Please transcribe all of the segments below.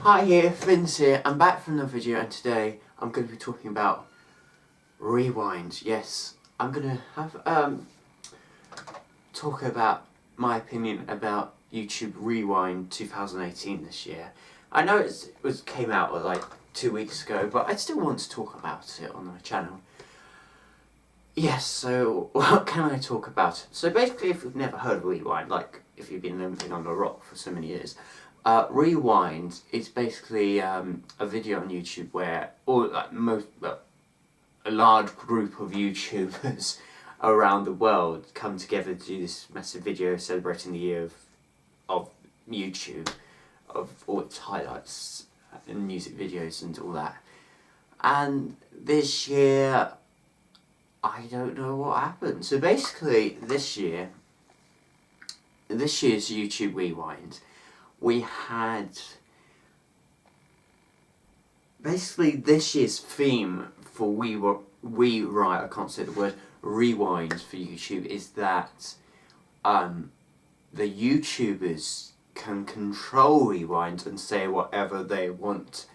Hi here, Vince here. I'm back from another video, and today I'm going to be talking about Rewind. Yes, I'm going to have talk about my opinion about YouTube Rewind 2018 this year. I know it came out like 2 weeks ago, but I still want to talk about it on my channel. Yes, so what can I talk about? So basically, if you've never heard of Rewind, like if you've been living on the rock for so many years, Rewind is basically a video on YouTube where a large group of YouTubers around the world come together to do this massive video celebrating the year of YouTube, of all its highlights and music videos and all that. And this year, I don't know what happened. So basically, this year's YouTube Rewind, we had basically this year's theme for Rewrite, I can't say the word rewind for YouTube, is that the YouTubers can control Rewind and say whatever they want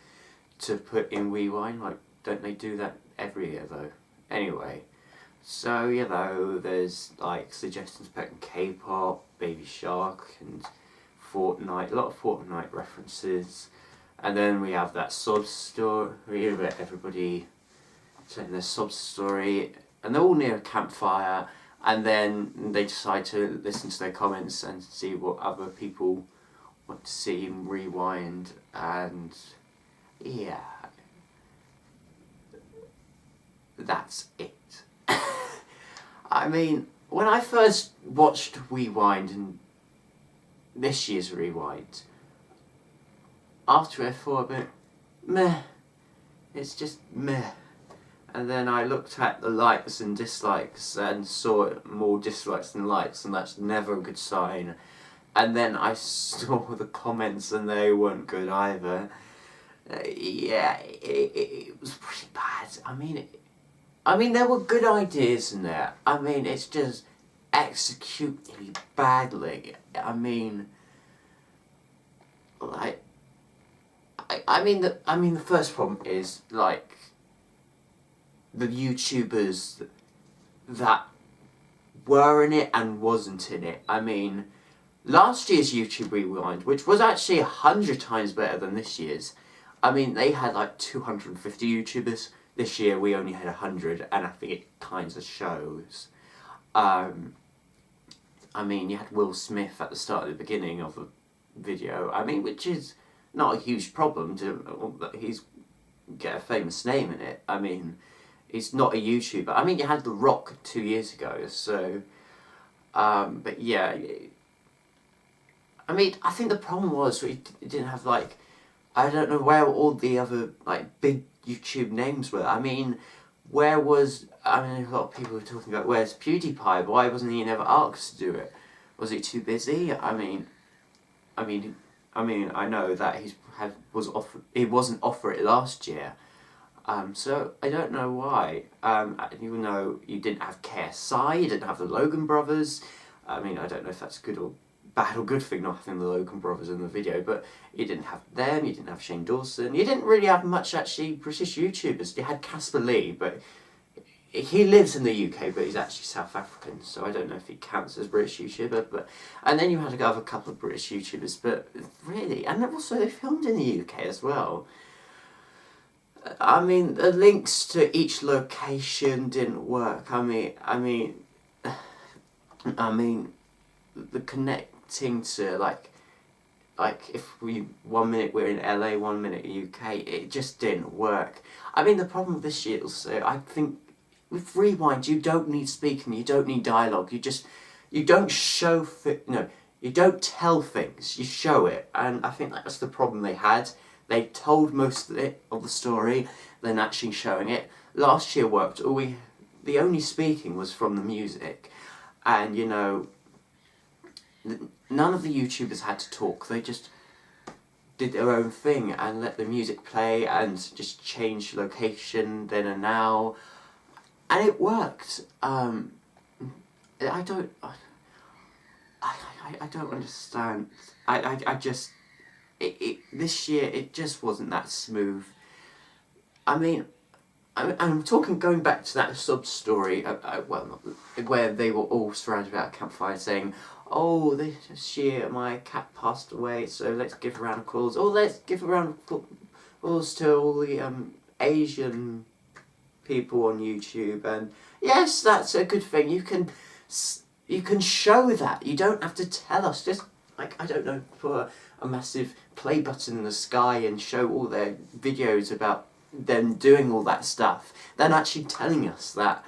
to put in Rewind. Like, don't they do that every year though? Anyway, so you know, there's like suggestions putting K-pop, Baby Shark, and Fortnite, a lot of Fortnite references, and then we have that sob story where everybody telling their sob story, and they're all near a campfire, and then they decide to listen to their comments and see what other people want to see in Rewind, and yeah, that's it. I mean, when I first watched Rewind and this year's Rewind, after I thought a bit, meh, it's just meh. And then I looked at the likes and dislikes and saw more dislikes than likes, and that's never a good sign. And then I saw the comments and they weren't good either. Yeah, it was pretty bad. I mean, there were good ideas in there. I mean, it's just executed badly. I mean, like, the first problem is like the YouTubers that were in it and wasn't in it. I mean, last year's YouTube Rewind, which was actually 100 times better than this year's, I mean, they had like 250 YouTubers. This year we only had 100, and I think it kinds of shows. I mean, you had Will Smith at the start of the beginning of the video, I mean, which is not a huge problem he's get a famous name in it. I mean, he's not a YouTuber. I mean, you had The Rock 2 years ago, so, but yeah, I mean, I think the problem was it didn't have, like, I don't know where all the other, like, big YouTube names were. I mean, a lot of people were talking about, where's PewDiePie? Why wasn't he never asked to do it? Was he too busy? I mean, I know that he wasn't offered it last year. So I don't know why. Even though you didn't have KSI, you didn't have the Logan brothers. I mean, I don't know if that's good or bad or good thing not having the Logan brothers in the video, but you didn't have them, you didn't have Shane Dawson, you didn't really have much actually British YouTubers. You had Casper Lee, but he lives in the UK, but he's actually South African, so I don't know if he counts as British YouTuber, and then you had a couple of British YouTubers, but really, and also they filmed in the UK as well. I mean, the links to each location didn't work. I mean, the connecting to like if 1 minute we're in LA, 1 minute UK, it just didn't work. I mean, the problem with this year also, I think with Rewind, you don't need speaking, you don't need dialogue, you don't show, you don't tell things, you show it, and I think that's the problem they had. They told most of the story than actually showing it. Last year worked, the only speaking was from the music, and you know, none of the YouTubers had to talk, they just did their own thing and let the music play and just change location then and now, and it worked. I don't understand. I just, it this year it just wasn't that smooth. I mean, I'm talking, going back to that sub story, where they were all surrounded about a campfire saying, "Oh, this year my cat passed away, so let's give a round of applause. Oh, let's give a round of applause to all the Asian people on YouTube." And yes, that's a good thing. You can show that. You don't have to tell us. Just like, I don't know, put a massive play button in the sky and show all their videos about them doing all that stuff, then actually telling us that.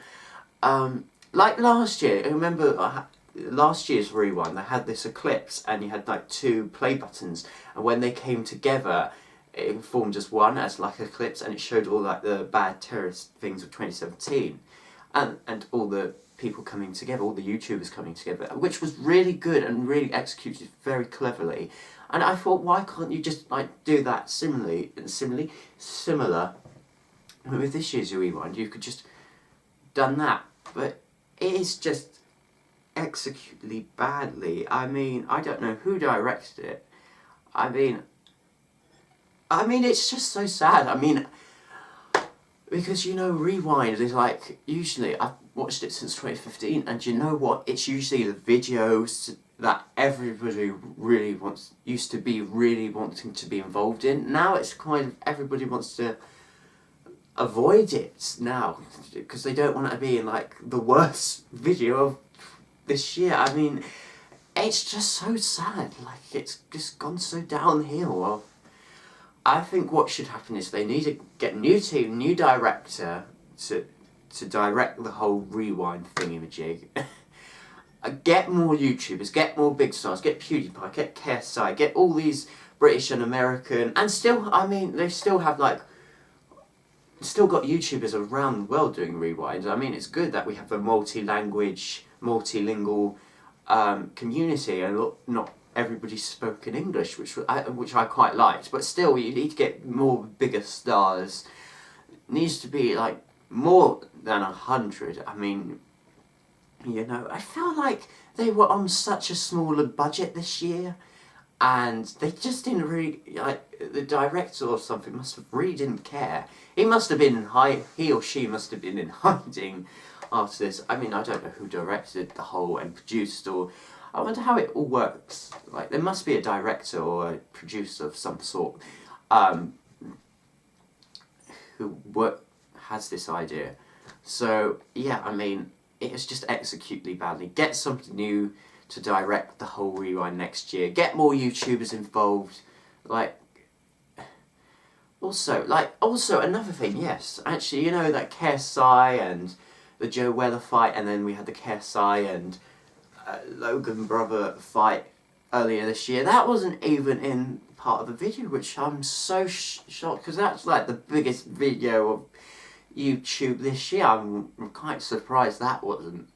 Like last year, I remember last year's Rewind, they had this eclipse and you had like 2 play buttons, and when they came together it formed just one as like eclipse, and it showed all like the bad terrorist things of 2017 and all the people coming together, all the YouTubers coming together, which was really good and really executed very cleverly. And I thought, why can't you just like do that similar with this year's Rewind? You could just done that, but it is just executed badly. I mean, I don't know who directed it. I mean, it's just so sad. I mean, because Rewind is like, usually I've watched it since 2015, and you know what? It's usually the videos that everybody used to be really wanting to be involved in. Now it's kind of everybody wants to avoid it now because they don't want to be in like the worst video of this year. I mean, it's just so sad. Like, it's just gone so downhill. Well, I think what should happen is they need to get a new team, new director to direct the whole Rewind thingamajig. Get more YouTubers, get more big stars, get PewDiePie, get KSI, get all these British and American, and still, I mean, they still have like, still got YouTubers around the world doing Rewinds. I mean, it's good that we have a multi-language, multilingual community, and not everybody spoke in English, which I quite liked. But still, you need to get more bigger stars. It needs to be like more than 100. I mean, I feel like they were on such a smaller budget this year, and they just didn't really, like, the director or something really didn't care. He or she must have been in hiding after this. I mean, I don't know who directed the whole and produced, or I wonder how it all works. Like, there must be a director or a producer of some sort who has this idea. So yeah, I mean, it was just executed badly. Get something new to direct the whole Rewind next year. Get more YouTubers involved. Also another thing, yes, actually, that KSI and the Joe Weller fight, and then we had the KSI and Logan brother fight earlier this year. That wasn't even in part of the video, which I'm so shocked, because that's like the biggest video of YouTube this year. I'm quite surprised that wasn't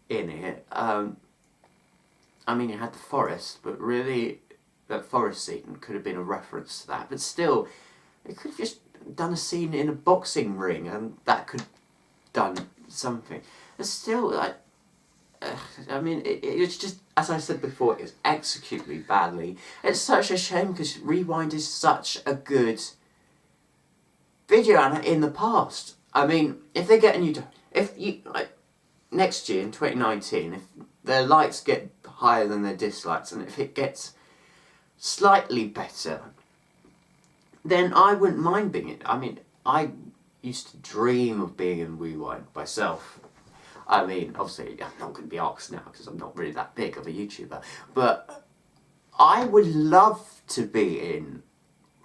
in it. I mean, you had the forest, but really, that forest scene could have been a reference to that. But still, it could have just done a scene in a boxing ring, and that could have done something. It's still, like, I mean, it's just, as I said before, it's executed badly. It's such a shame, because Rewind is such a good video in the past. I mean, if they get a new... next year, in 2019, if their likes get higher than their dislikes, and if it gets slightly better, then I wouldn't mind being it. I mean, I used to dream of being in Rewind myself. I mean, obviously, I'm not going to be asked now because I'm not really that big of a YouTuber, but I would love to be in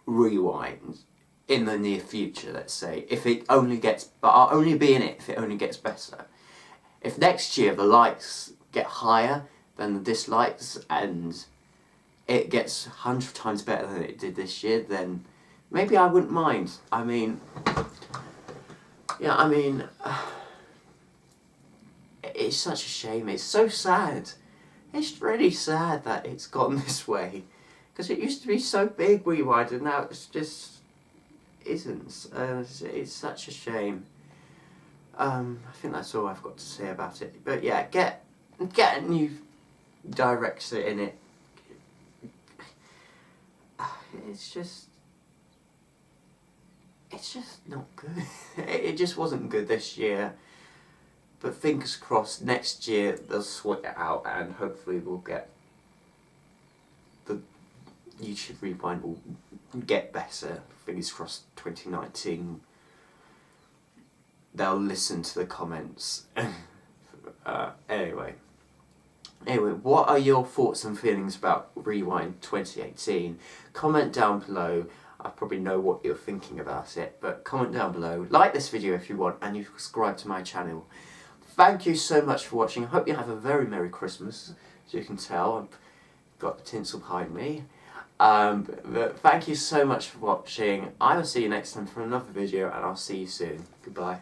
Rewind in the near future, let's say, if it only gets... But I'll only be in it if it only gets better. If next year the likes get higher than the dislikes and it gets 100 times better than it did this year, then maybe I wouldn't mind. I mean, yeah, I mean, it's such a shame. It's so sad. It's really sad that it's gone this way, because it used to be so big, Rewind, and now it's just isn't. It's such a shame. I think that's all I've got to say about it. But yeah, get a new director in it. it's just not good. It just wasn't good this year. But fingers crossed, next year they'll sort it out, and hopefully we'll get the YouTube Rewind will get better. Fingers crossed, 2019 they'll listen to the comments. Anyway, what are your thoughts and feelings about Rewind 2018? Comment down below. I probably know what you're thinking about it, but comment down below. Like this video if you want, and you subscribe to my channel. Thank you so much for watching. I hope you have a very Merry Christmas. As you can tell, I've got the tinsel behind me. But thank you so much for watching. I will see you next time for another video, and I'll see you soon. Goodbye.